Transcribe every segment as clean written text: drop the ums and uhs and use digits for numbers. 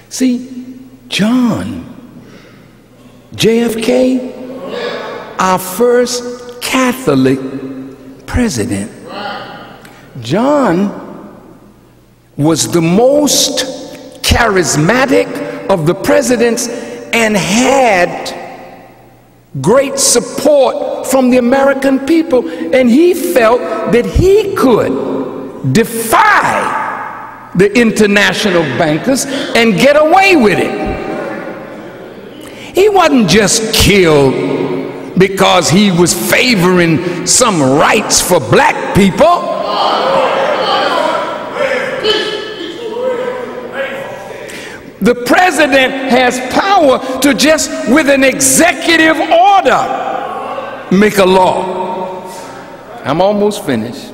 See, John, JFK, our first Catholic president. John was the most charismatic of the presidents and had great support from the American people, and he felt that he could defy the international bankers and get away with it. He wasn't just killed because he was favoring some rights for black people. The president has power to just, with an executive order, make a law. I'm almost finished.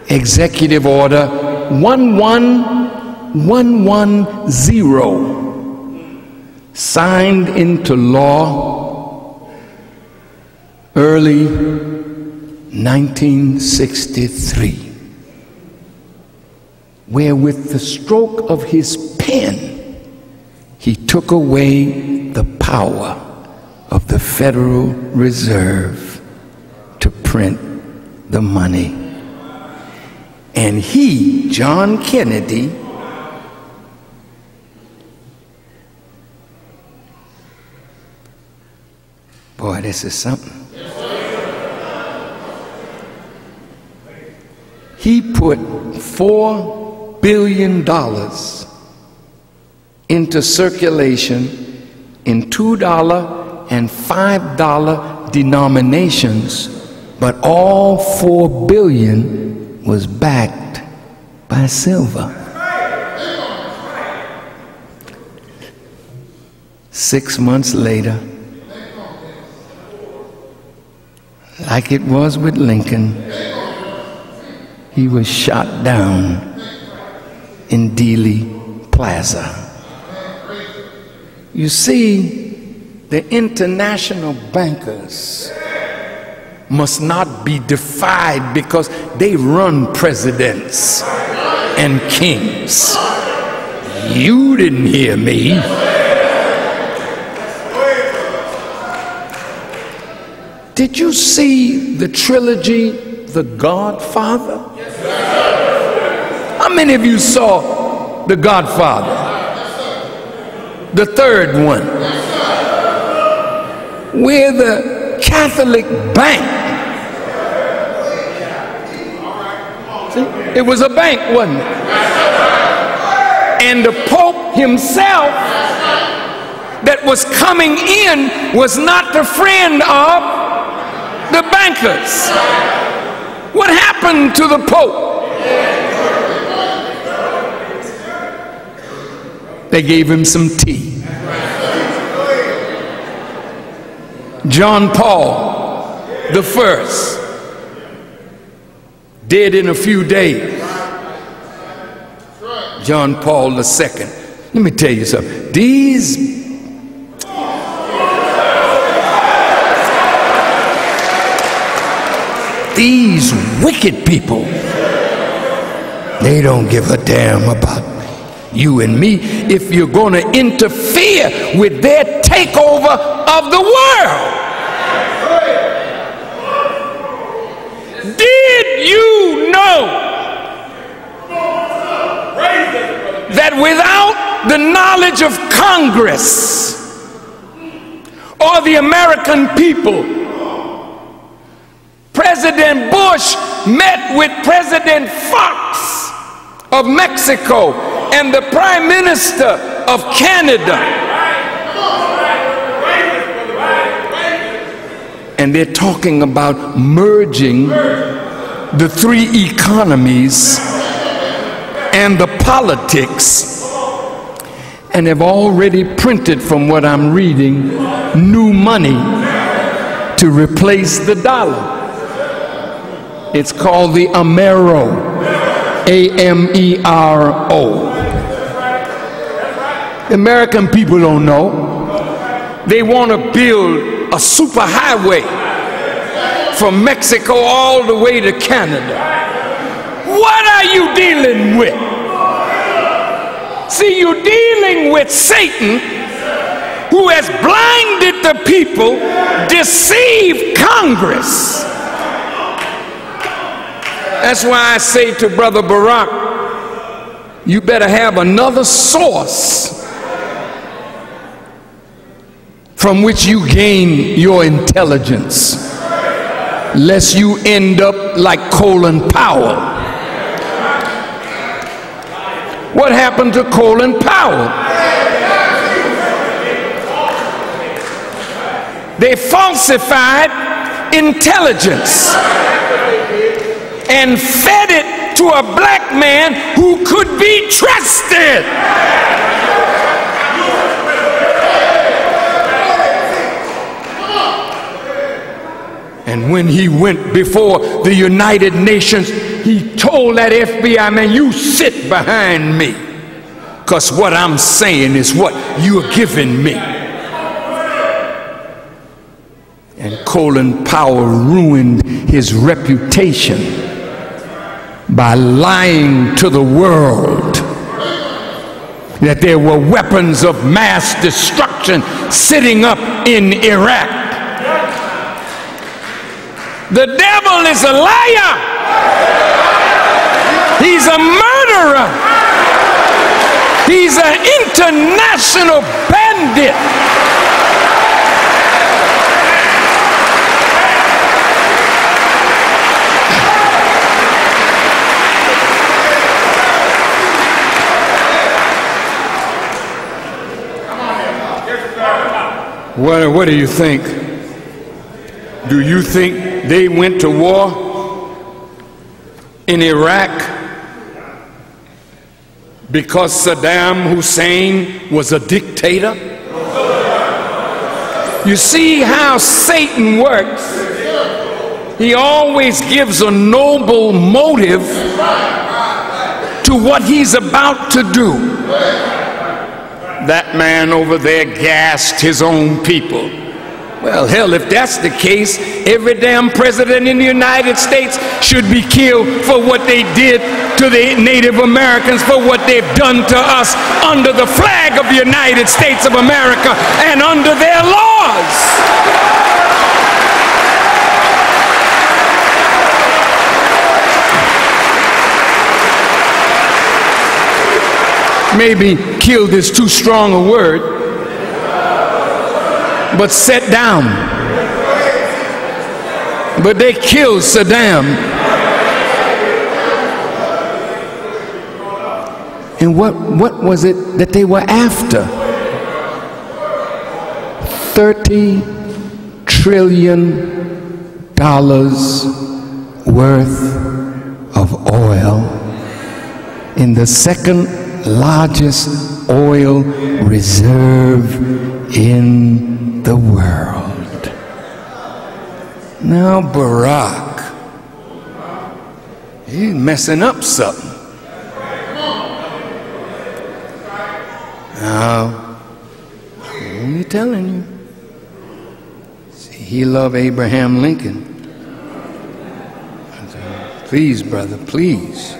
Executive Order 11110, signed into law early 1963. Where with the stroke of his pen, he took away the power of the Federal Reserve to print the money. And he, John Kennedy, boy, this is something. He put $4 billion into circulation in $2 and $5 denominations, but all $4 billion was backed by silver. 6 months later, like it was with Lincoln, he was shot down in Dealey Plaza. You see, the international bankers must not be defied because they run presidents and kings. You didn't hear me. Did you see the trilogy, The Godfather? How many of you saw The Godfather? The third one, where the Catholic bank, see, it was a bank, wasn't it? And the Pope himself that was coming in was not the friend of the bankers. What happened to the Pope? They gave him some tea. John Paul the First, dead in a few days. John Paul the Second. Let me tell you something. These wicked people, they don't give a damn about you and me if you're going to interfere with their takeover of the world. Did you know that without the knowledge of Congress or the American people, President Bush met with President Fox of Mexico and the Prime Minister of Canada, and they're talking about merging the three economies and the politics, and have already printed, from what I'm reading, new money to replace the dollar. It's called the Amero, A-M-E-R-O. The American people don't know. They want to build a superhighway from Mexico all the way to Canada. what are you dealing with? See, you're dealing with Satan, who has blinded the people, deceived Congress. That's why I say to Brother Barack, you better have another source from which you gain your intelligence, lest you end up like Colin Powell. What happened to Colin Powell? They falsified intelligence and fed it to a black man who could be trusted. And when he went before the United Nations, he told that FBI man, you sit behind me, because what I'm saying is what you're giving me. And Colin Powell ruined his reputation by lying to the world that there were weapons of mass destruction sitting up in Iraq. The devil is a liar. He's a murderer. He's an international bandit. What do you think? Do you think they went to war in Iraq because Saddam Hussein was a dictator? You see how Satan works. He always gives a noble motive to what he's about to do. That man over there gassed his own people. Well, hell, if that's the case, every damn president in the United States should be killed for what they did to the Native Americans, for what they've done to us under the flag of the United States of America and under their laws. Maybe killed is too strong a word, but set down. But they killed Saddam. And what was it that they were after? $30 trillion worth of oil in the second largest oil reserve in the world. Now Barack, he's messing up something. Now, I'm only telling you. See, he loved Abraham Lincoln. Please, brother, please.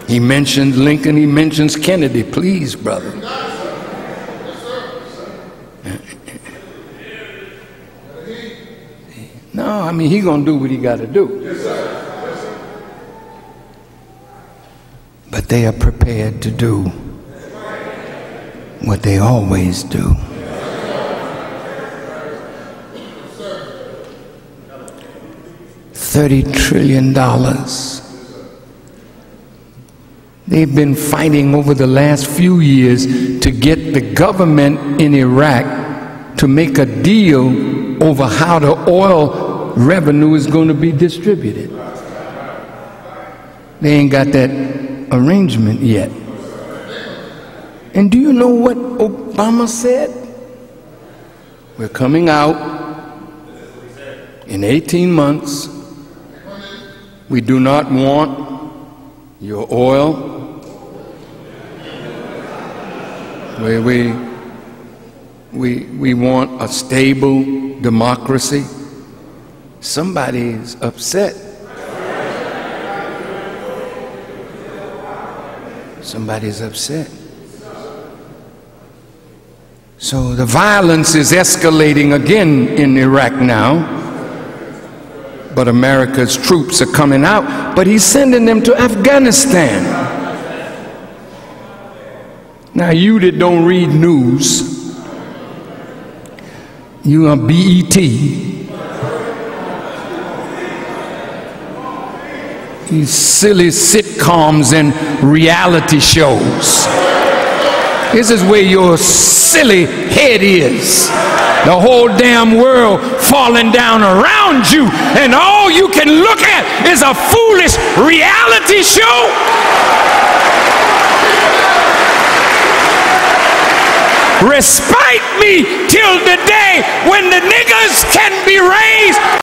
He mentioned Lincoln, he mentions Kennedy. Please, brother. No, I mean, he's going to do what he got to do. But they are prepared to do what they always do. $30 trillion. They've been fighting over the last few years to get the government in Iraq to make a deal over how the oil revenue is going to be distributed. They ain't got that arrangement yet. And do you know what Obama said? We're coming out in 18 months. We do not want your oil. We want a stable democracy. Somebody is upset Somebody's upset. So the violence is escalating again in Iraq now. But America's troops are coming out. But he's sending them to Afghanistan. Now you that don't read news, you are BET. These silly sitcoms and reality shows. This is where your silly head is. The whole damn world falling down around you, and all you can look at is a foolish reality show. Respite me till the day when the niggers can be raised